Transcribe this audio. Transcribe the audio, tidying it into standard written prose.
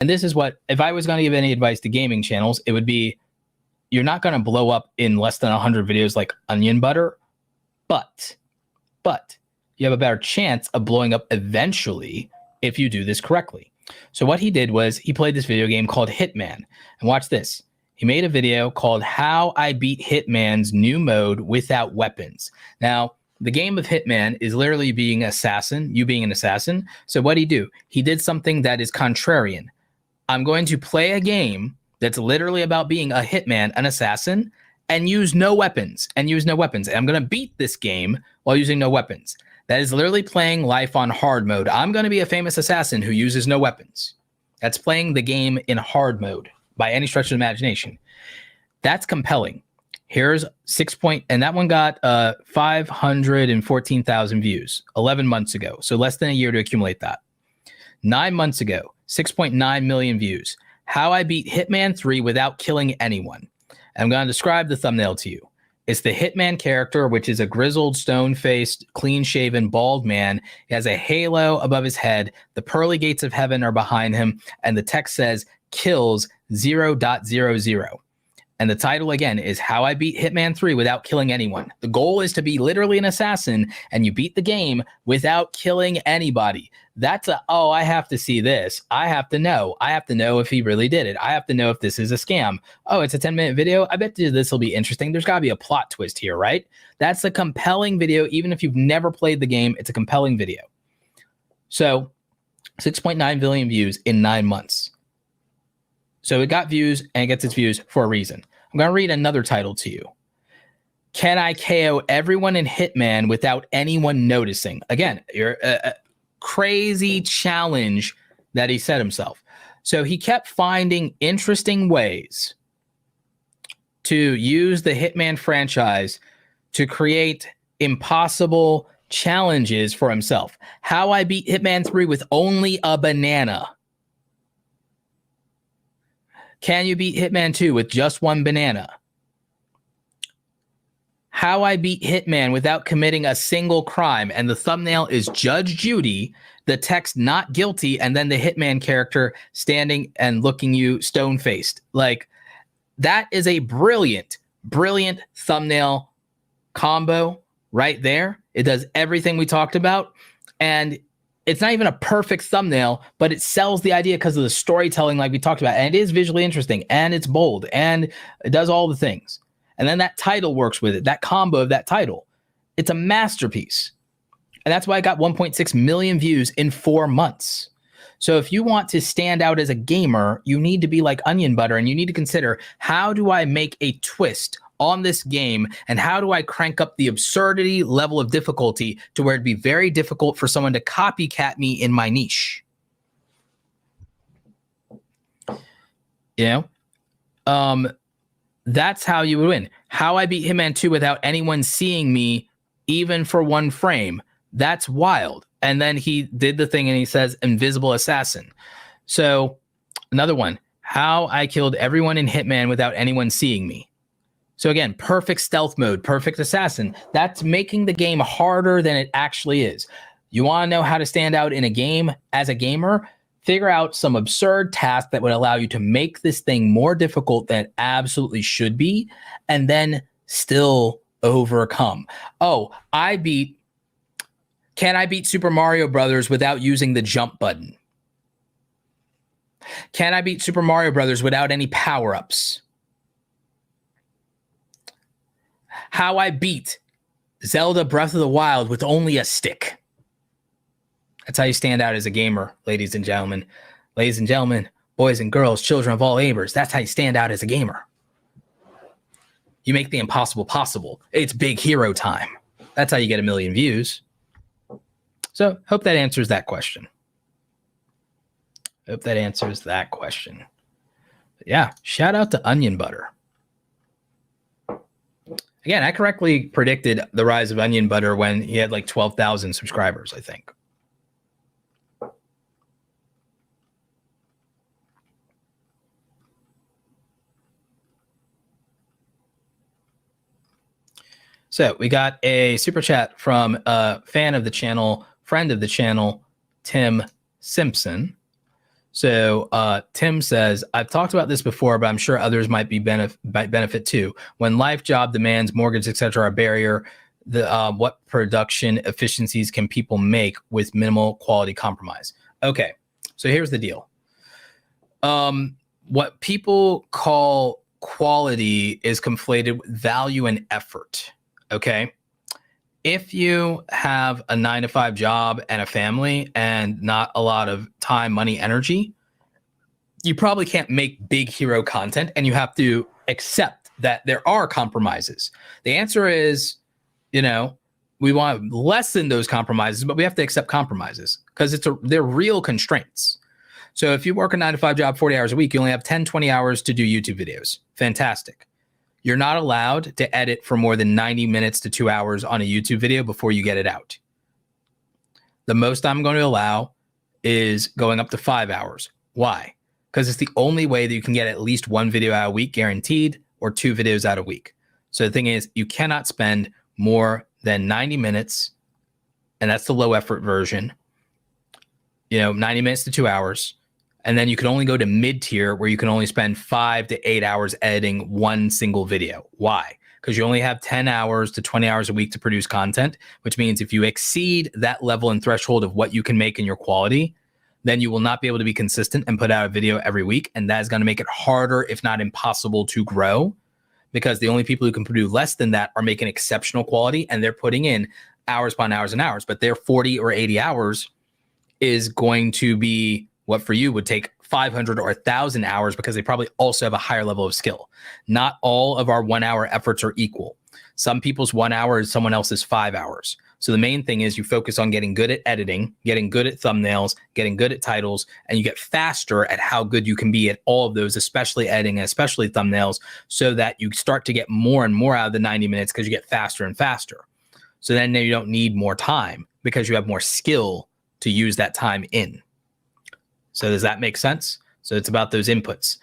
And this is what, if I was going to give any advice to gaming channels, it would be, you're not going to blow up in less than 100 videos like onion butter, but you have a better chance of blowing up eventually if you do this correctly. So what he did was he played this video game called Hitman. And watch this. He made a video called How I Beat Hitman's New Mode Without Weapons. Now, the game of Hitman is literally being assassin, you being an assassin. So what did he do? He did something that is contrarian. I'm going to play a game that's literally about being a hitman, an assassin, and use no weapons, And I'm going to beat this game while using no weapons. That is literally playing life on hard mode. I'm going to be a famous assassin who uses no weapons. That's playing the game in hard mode by any stretch of the imagination. That's compelling. Here's and that one got 514,000 views 11 months ago. So less than a year to accumulate that. 9 months ago, 6.9 million views. How I Beat Hitman 3 Without Killing Anyone. I'm going to describe the thumbnail to you. It's the Hitman character, which is a grizzled, stone-faced, clean-shaven, bald man. He has a halo above his head. The pearly gates of heaven are behind him. And the text says, kills 0.00. And the title, again, is How I Beat Hitman 3 Without Killing Anyone. The goal is to be literally an assassin, and you beat the game without killing anybody. That's I have to see this. I have to know. I have to know if he really did it. I have to know if this is a scam. Oh, it's a 10-minute video. I bet this will be interesting. There's got to be a plot twist here, right? That's a compelling video. Even if you've never played the game, it's a compelling video. So 6.9 billion views in 9 months. So it got views, and it gets its views for a reason. I'm going to read another title to you. Can I KO everyone in Hitman without anyone noticing? Again, you're a crazy challenge that he set himself. So he kept finding interesting ways to use the Hitman franchise to create impossible challenges for himself. How I Beat Hitman 3 with only a banana. Can you beat Hitman 2 with just one banana? How I Beat Hitman Without Committing a Single Crime. And the thumbnail is Judge Judy, the text not guilty, and then the Hitman character standing and looking you stone-faced. Like, that is a brilliant thumbnail combo right there. It does everything we talked about. And it's not even a perfect thumbnail, but it sells the idea because of the storytelling like we talked about. And it is visually interesting, and it's bold, and it does all the things. And then that title works with it, that combo of that title. It's a masterpiece. And that's why I got 1.6 million views in 4 months. So if you want to stand out as a gamer, you need to be like onion butter, and you need to consider, how do I make a twist on this game, and how do I crank up the absurdity level of difficulty to where it'd be very difficult for someone to copycat me in my niche? You know? That's how you would win. How I Beat Hitman 2 Without Anyone Seeing Me, even for one frame. That's wild. And then he did the thing and he says, Invisible Assassin. So another one. How I Killed Everyone in Hitman Without Anyone Seeing Me. So again, perfect stealth mode, perfect assassin. That's making the game harder than it actually is. You want to know how to stand out in a game as a gamer? Figure out some absurd task that would allow you to make this thing more difficult than it absolutely should be, and then still overcome. Oh, can I beat Super Mario Brothers without using the jump button? Can I beat Super Mario Brothers without any power-ups? How I Beat Zelda Breath of the Wild with only a stick. That's how you stand out as a gamer, ladies and gentlemen. Ladies and gentlemen, boys and girls, children of all ages, that's how you stand out as a gamer. You make the impossible possible. It's big hero time. That's how you get 1 million views. So, hope that answers that question. But yeah, shout out to Onion Butter. Again, I correctly predicted the rise of Onion Butter when he had like 12,000 subscribers, I think. So we got a super chat from a fan of the channel, friend of the channel, Tim Simpson. So Tim says, I've talked about this before, but I'm sure others might benefit too. When life, job demands, mortgage, etc. are a barrier, what production efficiencies can people make with minimal quality compromise? Okay, so here's the deal. What people call quality is conflated with value and effort. Okay. If you have a 9-to-5 job and a family and not a lot of time, money, energy, you probably can't make big hero content, and you have to accept that there are compromises. The answer is, we want to lessen those compromises, but we have to accept compromises because they're real constraints. So if you work a 9-to-5 job, 40 hours a week, you only have 10, 20 hours to do YouTube videos. Fantastic. You're not allowed to edit for more than 90 minutes to 2 hours on a YouTube video before you get it out. The most I'm going to allow is going up to 5 hours. Why? Because it's the only way that you can get at least one video out a week guaranteed, or 2 videos out a week. So the thing is, you cannot spend more than 90 minutes, and that's the low effort version, 90 minutes to 2 hours. And then you can only go to mid-tier, where you can only spend 5 to 8 hours editing one single video. Why? Because you only have 10 hours to 20 hours a week to produce content, which means if you exceed that level and threshold of what you can make in your quality, then you will not be able to be consistent and put out a video every week. And that is going to make it harder, if not impossible, to grow, because the only people who can produce less than that are making exceptional quality, and they're putting in hours upon hours and hours. But their 40 or 80 hours is going to be what for you would take 500 or 1,000 hours, because they probably also have a higher level of skill. Not all of our 1 hour efforts are equal. Some people's 1 hour is someone else's 5 hours. So the main thing is you focus on getting good at editing, getting good at thumbnails, getting good at titles, and you get faster at how good you can be at all of those, especially editing, and especially thumbnails, so that you start to get more and more out of the 90 minutes because you get faster and faster. So then you don't need more time because you have more skill to use that time in. So does that make sense? So it's about those inputs.